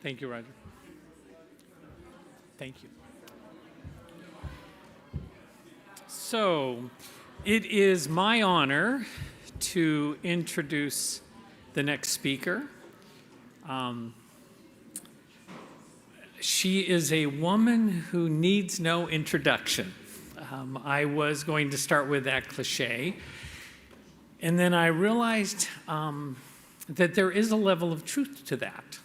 Thank you, Roger. Thank you. So, it is my honor to introduce the next speaker. She is a woman who needs no introduction. I was going to start with that cliche, and then I realized that there is a level of truth to that,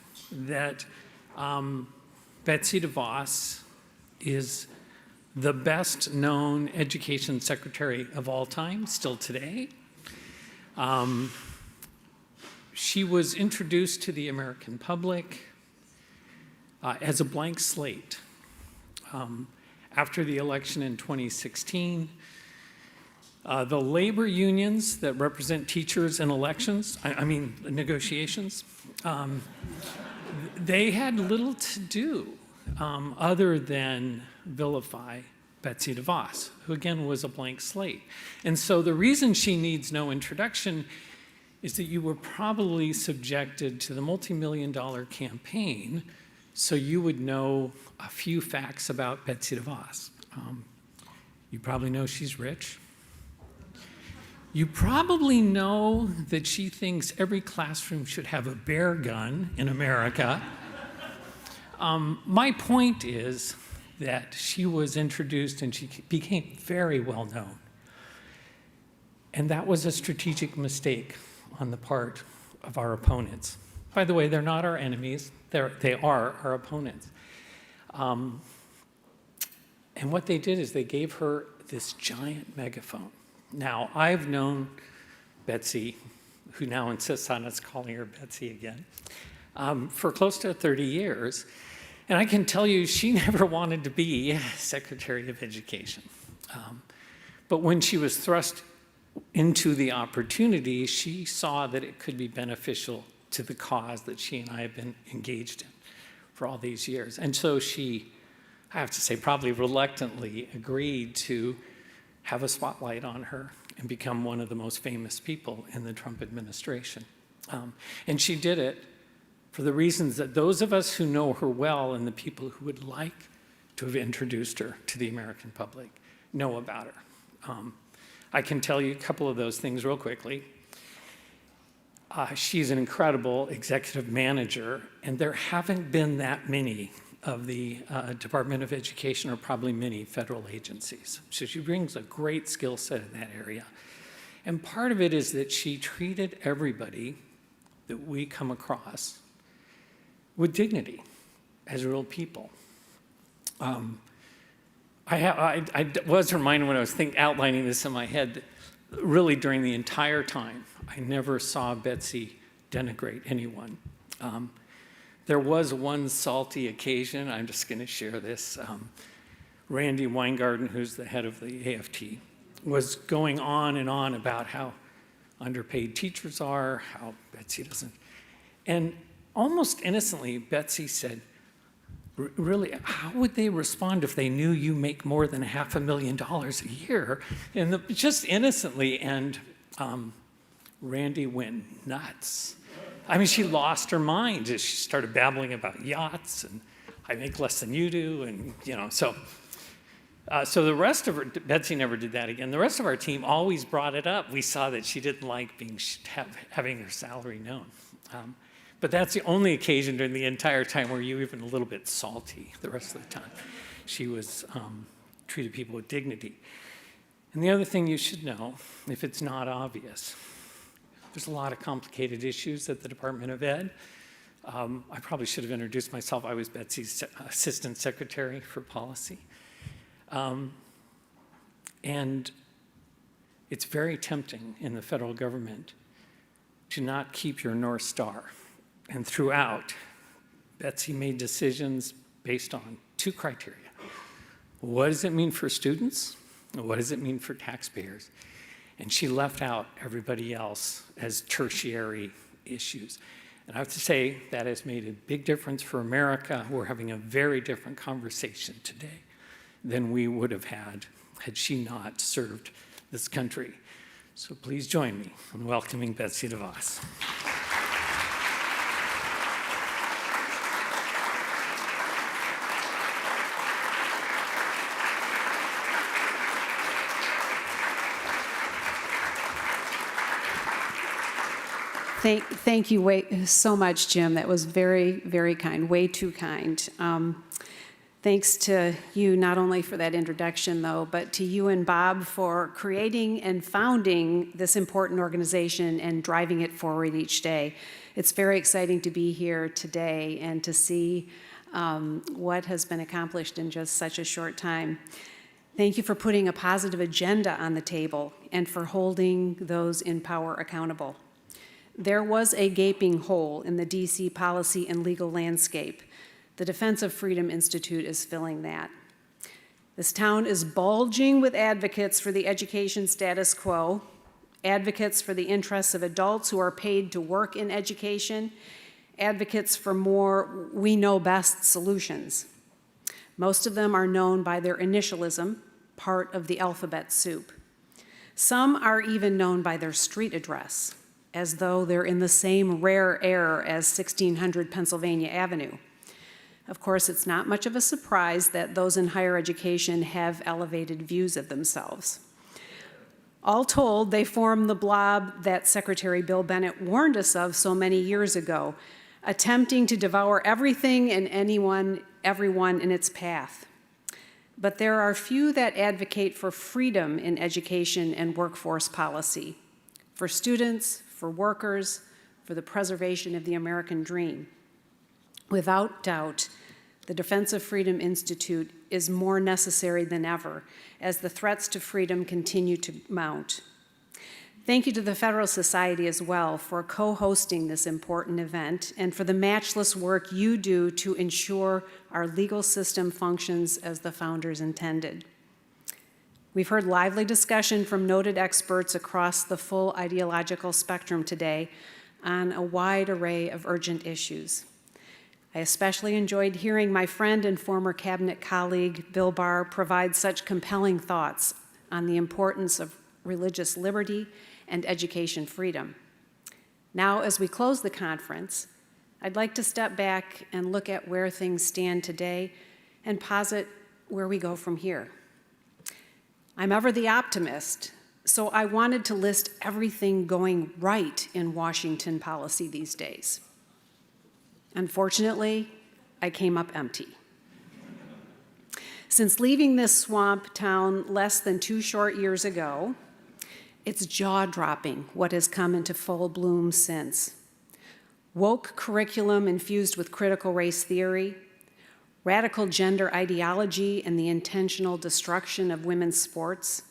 Betsy DeVos is the best known education secretary of all time, still today. She was introduced to the American public as a blank slate. After the election in 2016, the labor unions that represent teachers in elections, negotiations, they had little to do other than vilify Betsy DeVos, who again was a blank slate. And so the reason she needs no introduction is that you were probably subjected to the multi-million-dollar campaign, so you would know a few facts about Betsy DeVos. You probably know she's rich. You probably know that she thinks every classroom should have a bear gun in America. My point is that she was introduced and she became very well known. And that was a strategic mistake on the part of our opponents. By the way, they're not our enemies, they are our opponents. And what they did is they gave her this giant megaphone. Now, I've known Betsy, who now insists on us calling her Betsy again, for close to 30 years. And I can tell you, she never wanted to be Secretary of Education. But when she was thrust into the opportunity, she saw that it could be beneficial to the cause that she and I have been engaged in for all these years. And so she, I have to say, probably reluctantly agreed to have a spotlight on her and become one of the most famous people in the Trump administration. And she did it for the reasons that those of us who know her well and the people who would like to have introduced her to the American public know about her. I can tell you a couple of those things real quickly. She's an incredible executive manager, and there haven't been that many of the Department of Education, or probably many federal agencies. So she brings a great skill set in that area. And part of it is that she treated everybody that we come across with dignity as real people. I was reminded when I was outlining this in my head that really during the entire time, I never saw Betsy denigrate anyone. There was one salty occasion, I'm just going to share this. Randy Weingarten, who's the head of the AFT, was going on and on about how underpaid teachers are, how Betsy doesn't. And almost innocently, Betsy said, really, how would they respond if they knew you make more than $500,000 a year? And just innocently, and Randy went nuts. I mean, she lost her mind. She started babbling about yachts, and I make less than you do, and so the rest of her, Betsy never did that again. The rest of our team always brought it up. We saw that she didn't like having her salary known. But that's the only occasion during the entire time where you were even a little bit salty. The rest of the time, she was treated people with dignity. And the other thing you should know, if it's not obvious, there's a lot of complicated issues at the Department of Ed. I probably should have introduced myself. I was Betsy's Assistant Secretary for Policy. And it's very tempting in the federal government to not keep your North Star. And throughout, Betsy made decisions based on two criteria. What does it mean for students? What does it mean for taxpayers? And she left out everybody else as tertiary issues. And I have to say that has made a big difference for America. We're having a very different conversation today than we would have had she not served this country. So please join me in welcoming Betsy DeVos. Thank you so much, Jim. That was very, very kind, way too kind. Thanks to you not only for that introduction, though, but to you and Bob for creating and founding this important organization and driving it forward each day. It's very exciting to be here today and to see what has been accomplished in just such a short time. Thank you for putting a positive agenda on the table and for holding those in power accountable. There was a gaping hole in the DC policy and legal landscape. The Defense of Freedom Institute is filling that. This town is bulging with advocates for the education status quo, advocates for the interests of adults who are paid to work in education, advocates for more we know best solutions. Most of them are known by their initialism, part of the alphabet soup. Some are even known by their street address, as though they're in the same rare air as 1600 Pennsylvania Avenue. Of course, it's not much of a surprise that those in higher education have elevated views of themselves. All told, they form the blob that Secretary Bill Bennett warned us of so many years ago, attempting to devour everything and everyone in its path. But there are few that advocate for freedom in education and workforce policy, for students, for workers, for the preservation of the American dream. Without doubt, the Defense of Freedom Institute is more necessary than ever as the threats to freedom continue to mount. Thank you to the Federalist Society as well for co-hosting this important event and for the matchless work you do to ensure our legal system functions as the founders intended. We've heard lively discussion from noted experts across the full ideological spectrum today on a wide array of urgent issues. I especially enjoyed hearing my friend and former cabinet colleague, Bill Barr, provide such compelling thoughts on the importance of religious liberty and education freedom. Now, as we close the conference, I'd like to step back and look at where things stand today and posit where we go from here. I'm ever the optimist, so I wanted to list everything going right in Washington policy these days. Unfortunately, I came up empty. Since leaving this swamp town less than 2 short years ago, it's jaw-dropping what has come into full bloom since. Woke curriculum infused with critical race theory, radical gender ideology and the intentional destruction of women's sports,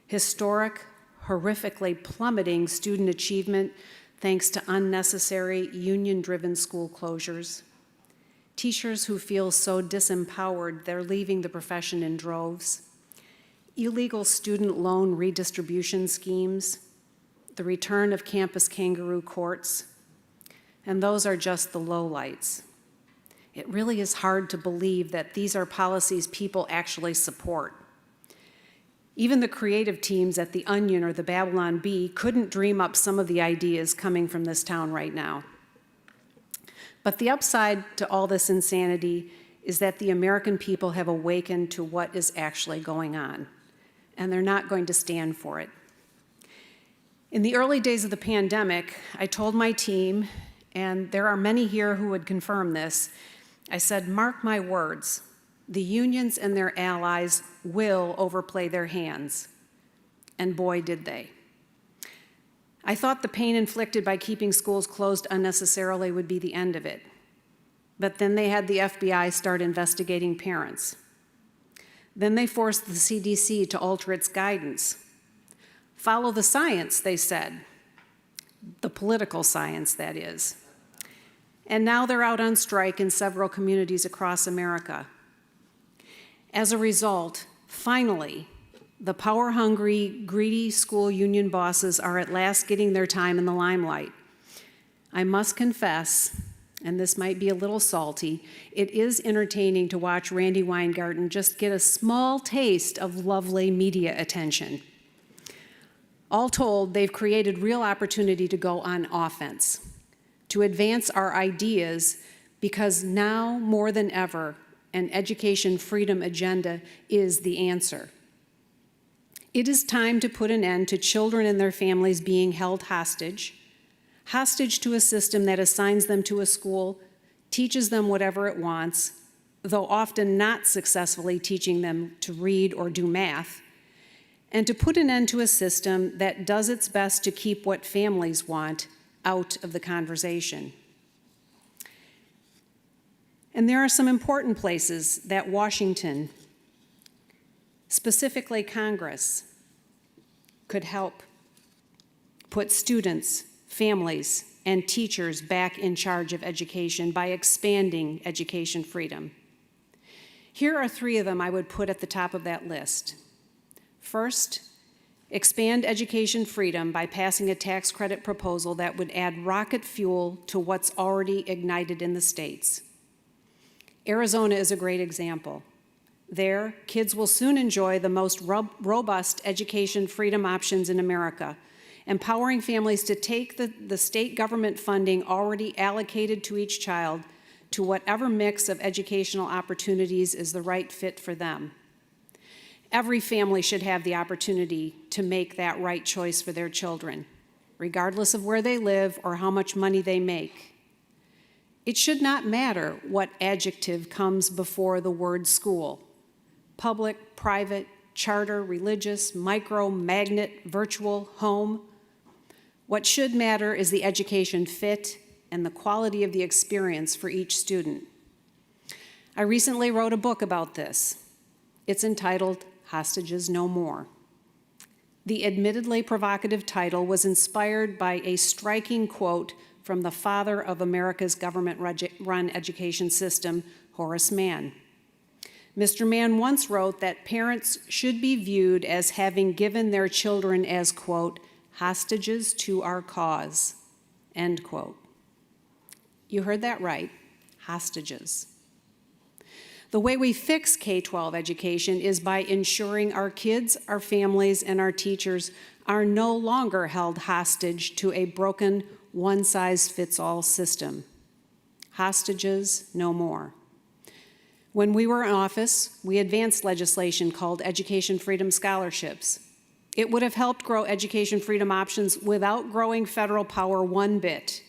historic, horrifically plummeting student achievement thanks to unnecessary union-driven school closures, teachers who feel so disempowered they're leaving the profession in droves, illegal student loan redistribution schemes, the return of campus kangaroo courts, and those are just the lowlights. It really is hard to believe that these are policies people actually support. Even the creative teams at the Onion or the Babylon Bee couldn't dream up some of the ideas coming from this town right now. But the upside to all this insanity is that the American people have awakened to what is actually going on, and they're not going to stand for it. In the early days of the pandemic, I told my team, and there are many here who would confirm this, I said, mark my words, the unions and their allies will overplay their hands. And boy, did they. I thought the pain inflicted by keeping schools closed unnecessarily would be the end of it. But then they had the FBI start investigating parents. Then they forced the CDC to alter its guidance. Follow the science, they said. The political science, that is. And now they're out on strike in several communities across America. As a result, finally, the power-hungry, greedy school union bosses are at last getting their time in the limelight. I must confess, and this might be a little salty, it is entertaining to watch Randy Weingarten just get a small taste of lovely media attention. All told, they've created real opportunity to go on offense, to advance our ideas, because now more than ever, an education freedom agenda is the answer. It is time to put an end to children and their families being held hostage, hostage to a system that assigns them to a school, teaches them whatever it wants, though often not successfully teaching them to read or do math, and to put an end to a system that does its best to keep what families want out of the conversation. And there are some important places that Washington, specifically Congress, could help put students, families, and teachers back in charge of education by expanding education freedom. Here are three of them I would put at the top of that list. First, expand education freedom by passing a tax credit proposal that would add rocket fuel to what's already ignited in the states. Arizona is a great example. There, kids will soon enjoy the most robust education freedom options in America, empowering families to take the state government funding already allocated to each child to whatever mix of educational opportunities is the right fit for them. Every family should have the opportunity to make that right choice for their children, regardless of where they live or how much money they make. It should not matter what adjective comes before the word school: public, private, charter, religious, micro, magnet, virtual, home. What should matter is the education fit and the quality of the experience for each student. I recently wrote a book about this. It's entitled Hostages No More. The admittedly provocative title was inspired by a striking quote from the father of America's government-run education system, Horace Mann. Mr. Mann once wrote that parents should be viewed as having given their children as, quote, hostages to our cause, end quote. You heard that right, hostages. The way we fix K-12 education is by ensuring our kids, our families, and our teachers are no longer held hostage to a broken one-size-fits-all system. Hostages no more. When we were in office, we advanced legislation called Education Freedom Scholarships. It would have helped grow education freedom options without growing federal power one bit,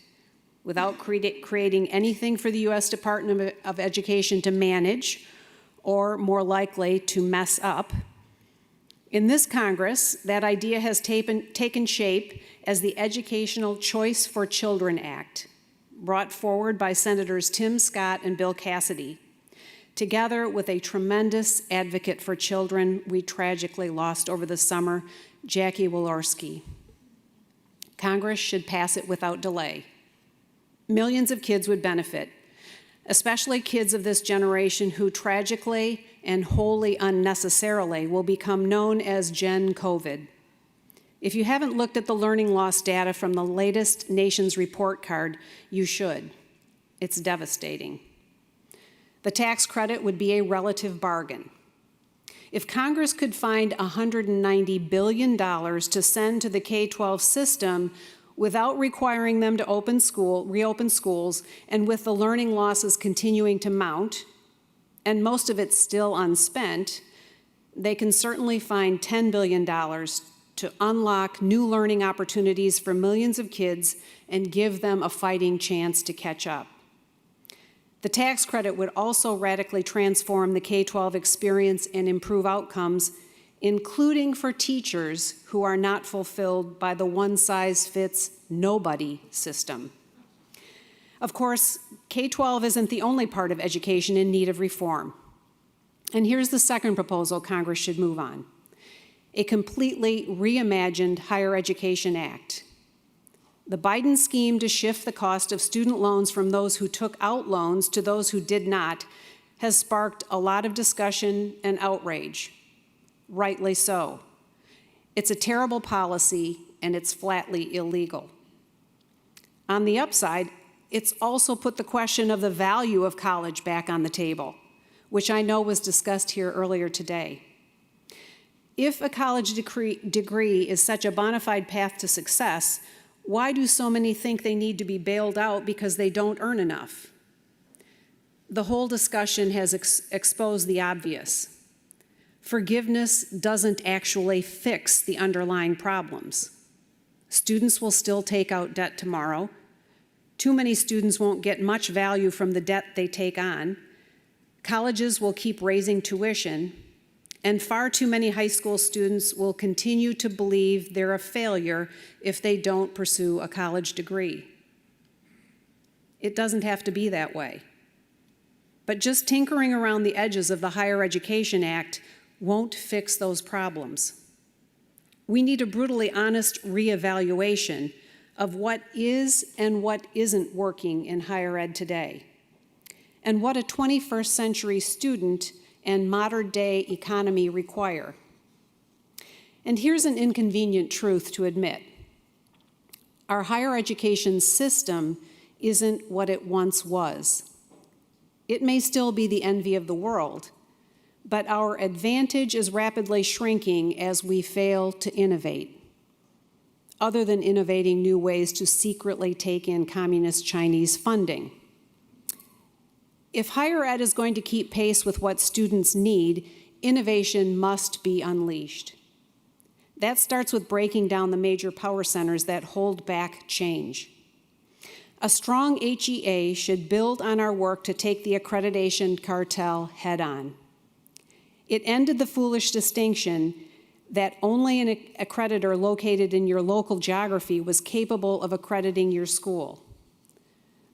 without creating anything for the U.S. Department of Education to manage, or more likely to mess up. In this Congress, that idea has taken shape as the Educational Choice for Children Act, brought forward by Senators Tim Scott and Bill Cassidy, together with a tremendous advocate for children we tragically lost over the summer, Jackie Walorski. Congress should pass it without delay. Millions of kids would benefit, especially kids of this generation who tragically and wholly unnecessarily will become known as Gen COVID. If you haven't looked at the learning loss data from the latest Nation's Report Card, you should. It's devastating. The tax credit would be a relative bargain. If Congress could find $190 billion to send to the K-12 system without requiring them to reopen schools, and with the learning losses continuing to mount, and most of it still unspent, they can certainly find $10 billion to unlock new learning opportunities for millions of kids and give them a fighting chance to catch up. The tax credit would also radically transform the K-12 experience and improve outcomes, including for teachers who are not fulfilled by the one-size-fits-nobody system. Of course, K-12 isn't the only part of education in need of reform. And here's the second proposal Congress should move on: a completely reimagined Higher Education Act. The Biden scheme to shift the cost of student loans from those who took out loans to those who did not has sparked a lot of discussion and outrage. Rightly so. It's a terrible policy, and it's flatly illegal. On the upside, it's also put the question of the value of college back on the table, which I know was discussed here earlier today. If a college degree is such a bona fide path to success, why do so many think they need to be bailed out because they don't earn enough? The whole discussion has exposed the obvious. Forgiveness doesn't actually fix the underlying problems. Students will still take out debt tomorrow. Too many students won't get much value from the debt they take on. Colleges will keep raising tuition, and far too many high school students will continue to believe they're a failure if they don't pursue a college degree. It doesn't have to be that way. But just tinkering around the edges of the Higher Education Act won't fix those problems. We need a brutally honest reevaluation of what is and what isn't working in higher ed today, and what a 21st century student and modern-day economy require. And here's an inconvenient truth to admit. Our higher education system isn't what it once was. It may still be the envy of the world, but our advantage is rapidly shrinking as we fail to innovate, other than innovating new ways to secretly take in communist Chinese funding. If higher ed is going to keep pace with what students need, innovation must be unleashed. That starts with breaking down the major power centers that hold back change. A strong HEA should build on our work to take the accreditation cartel head on. It ended the foolish distinction that only an accreditor located in your local geography was capable of accrediting your school.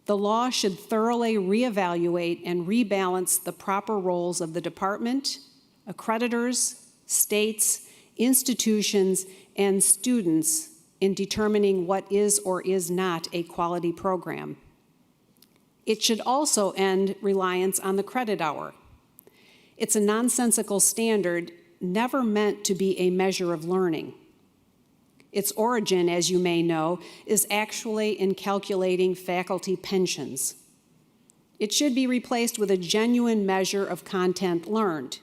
The law should thoroughly reevaluate and rebalance the proper roles of the department, accreditors, states, institutions, and students in determining what is or is not a quality program. It should also end reliance on the credit hour. It's a nonsensical standard never meant to be a measure of learning. Its origin, as you may know, is actually in calculating faculty pensions. It should be replaced with a genuine measure of content learned.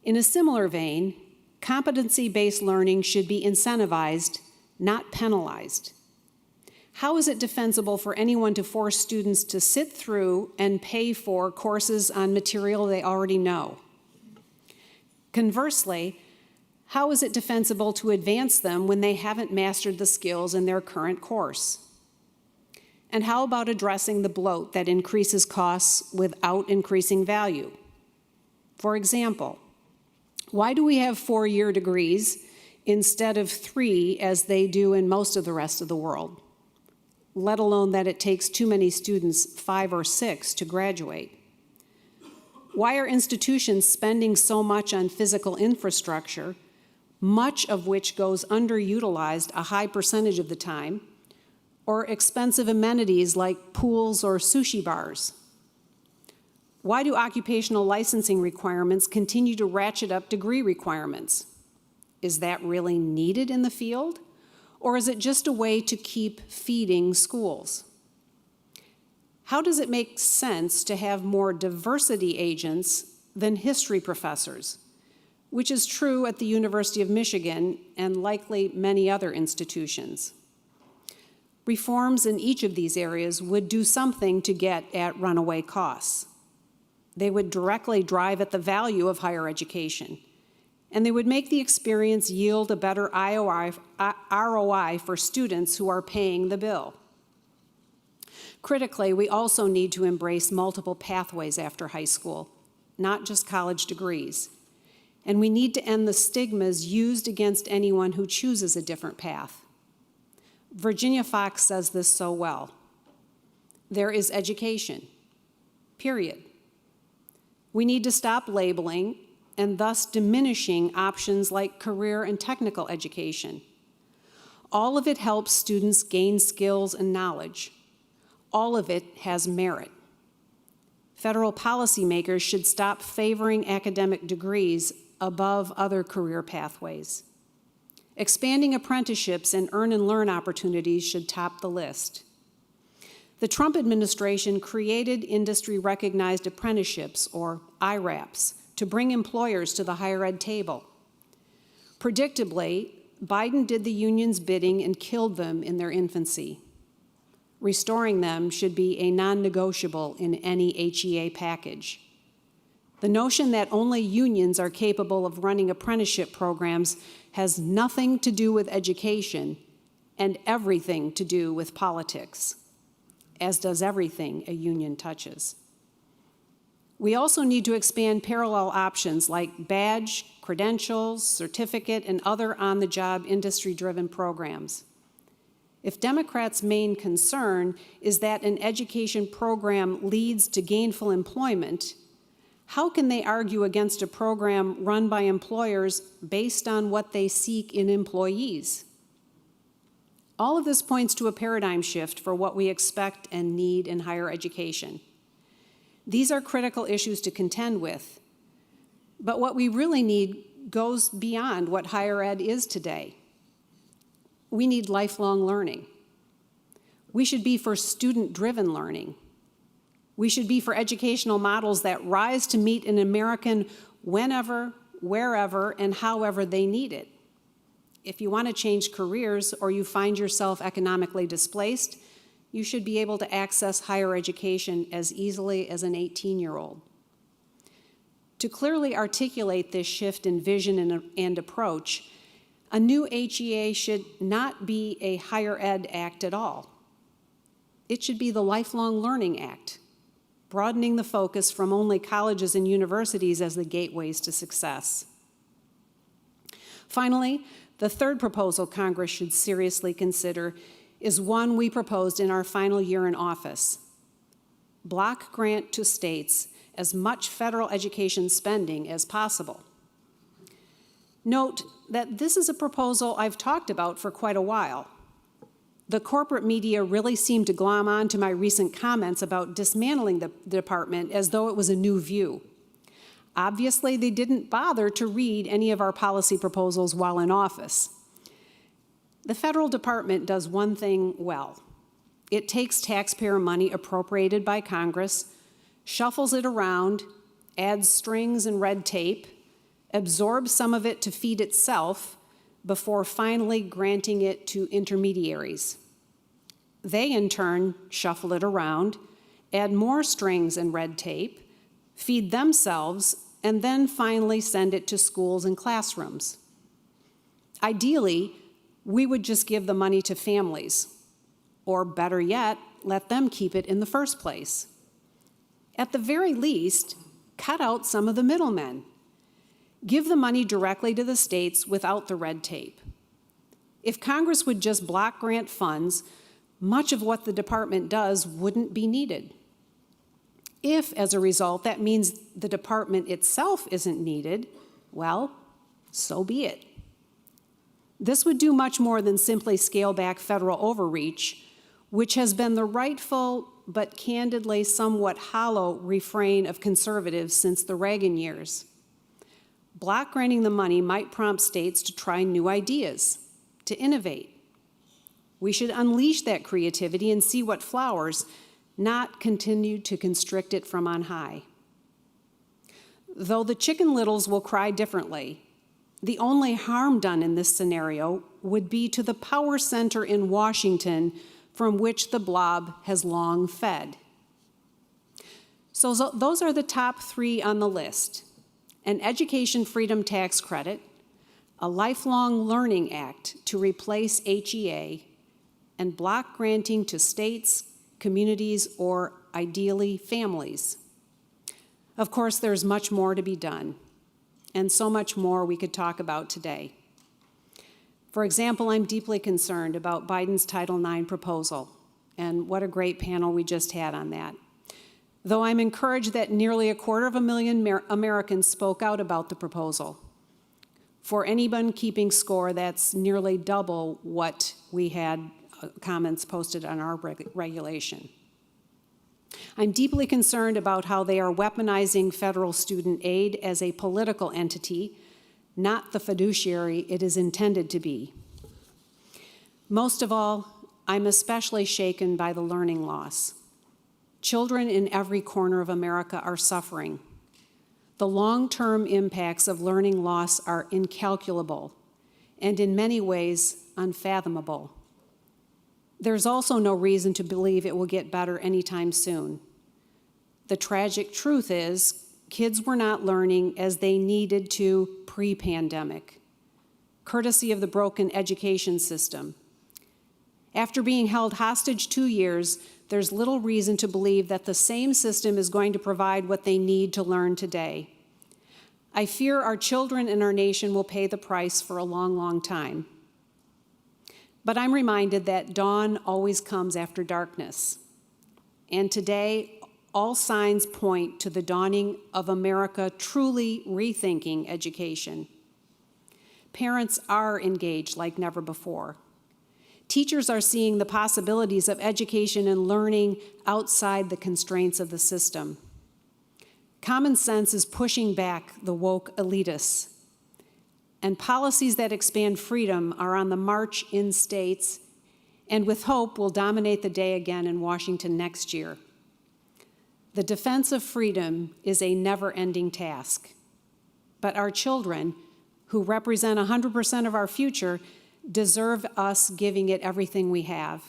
In a similar vein, competency-based learning should be incentivized, not penalized. How is it defensible for anyone to force students to sit through and pay for courses on material they already know? Conversely, how is it defensible to advance them when they haven't mastered the skills in their current course? And how about addressing the bloat that increases costs without increasing value? For example, why do we have 4-year degrees instead of 3 as they do in most of the rest of the world, let alone that it takes too many students 5 or 6 to graduate? Why are institutions spending so much on physical infrastructure, much of which goes underutilized a high percentage of the time, or expensive amenities like pools or sushi bars? Why do occupational licensing requirements continue to ratchet up degree requirements? Is that really needed in the field? Or is it just a way to keep feeding schools? How does it make sense to have more diversity agents than history professors, which is true at the University of Michigan and likely many other institutions? Reforms in each of these areas would do something to get at runaway costs. They would directly drive at the value of higher education, and they would make the experience yield a better ROI for students who are paying the bill. Critically, we also need to embrace multiple pathways after high school, not just college degrees. And we need to end the stigmas used against anyone who chooses a different path. Virginia Fox says this so well. There is education, period. We need to stop labeling and thus diminishing options like career and technical education. All of it helps students gain skills and knowledge. All of it has merit. Federal policymakers should stop favoring academic degrees above other career pathways. Expanding apprenticeships and earn and learn opportunities should top the list. The Trump administration created industry-recognized apprenticeships, or IRAPs, to bring employers to the higher ed table. Predictably, Biden did the union's bidding and killed them in their infancy. Restoring them should be a non-negotiable in any HEA package. The notion that only unions are capable of running apprenticeship programs has nothing to do with education and everything to do with politics, as does everything a union touches. We also need to expand parallel options like badge, credentials, certificate, and other on-the-job industry-driven programs. If Democrats' main concern is that an education program leads to gainful employment, how can they argue against a program run by employers based on what they seek in employees? All of this points to a paradigm shift for what we expect and need in higher education. These are critical issues to contend with, but what we really need goes beyond what higher ed is today. We need lifelong learning. We should be for student-driven learning. We should be for educational models that rise to meet an American whenever, wherever, and however they need it. If you want to change careers or you find yourself economically displaced, you should be able to access higher education as easily as an 18-year-old. To clearly articulate this shift in vision and approach, a new HEA should not be a higher ed act at all. It should be the Lifelong Learning Act, broadening the focus from only colleges and universities as the gateways to success. Finally, the third proposal Congress should seriously consider is one we proposed in our final year in office. Block grant to states as much federal education spending as possible. Note that this is a proposal I've talked about for quite a while. The corporate media really seemed to glom on to my recent comments about dismantling the department as though it was a new view. Obviously, they didn't bother to read any of our policy proposals while in office. The federal department does one thing well. It takes taxpayer money appropriated by Congress, shuffles it around, adds strings and red tape, absorbs some of it to feed itself before finally granting it to intermediaries. They, in turn, shuffle it around, add more strings and red tape, feed themselves, and then finally send it to schools and classrooms. Ideally, we would just give the money to families, or better yet, let them keep it in the first place. At the very least, cut out some of the middlemen. Give the money directly to the states without the red tape. If Congress would just block grant funds, much of what the department does wouldn't be needed. If, as a result, that means the department itself isn't needed, well, so be it. This would do much more than simply scale back federal overreach, which has been the rightful but candidly somewhat hollow refrain of conservatives since the Reagan years. Block granting the money might prompt states to try new ideas, to innovate. We should unleash that creativity and see what flowers, not continue to constrict it from on high. Though the Chicken Littles will cry differently, the only harm done in this scenario would be to the power center in Washington from which the blob has long fed. So those are the top three on the list: an education freedom tax credit, a lifelong learning act to replace HEA, and block granting to states, communities, or ideally families. Of course, there's much more to be done, and so much more we could talk about today. For example, I'm deeply concerned about Biden's Title IX proposal, and what a great panel we just had on that. Though I'm encouraged that nearly 250,000 Americans spoke out about the proposal. For anyone keeping score, that's nearly double what we had comments posted on our regulation. I'm deeply concerned about how they are weaponizing federal student aid as a political entity, not the fiduciary it is intended to be. Most of all, I'm especially shaken by the learning loss. Children in every corner of America are suffering. The long-term impacts of learning loss are incalculable and in many ways unfathomable. There's also no reason to believe it will get better anytime soon. The tragic truth is, kids were not learning as they needed to pre-pandemic, courtesy of the broken education system. After being held hostage 2 years, there's little reason to believe that the same system is going to provide what they need to learn today. I fear our children and our nation will pay the price for a long, long time. But I'm reminded that dawn always comes after darkness. And today, all signs point to the dawning of America truly rethinking education. Parents are engaged like never before. Teachers are seeing the possibilities of education and learning outside the constraints of the system. Common sense is pushing back the woke elitists. And policies that expand freedom are on the march in states, and with hope will dominate the day again in Washington next year. The defense of freedom is a never-ending task. But our children, who represent 100% of our future, deserve us giving it everything we have.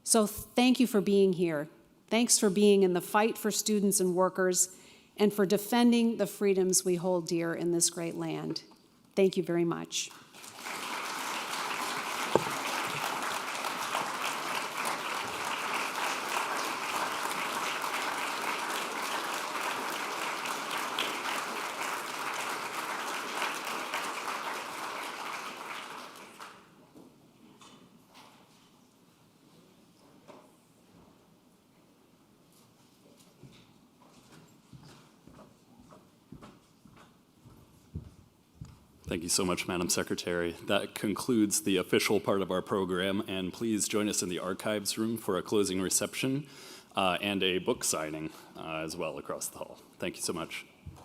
So thank you for being here. Thanks for being in the fight for students and workers and for defending the freedoms we hold dear in this great land. Thank you very much. Thank you so much, Madam Secretary. That concludes the official part of our program, and please join us in the archives room for a closing reception and a book signing as well across the hall. Thank you so much.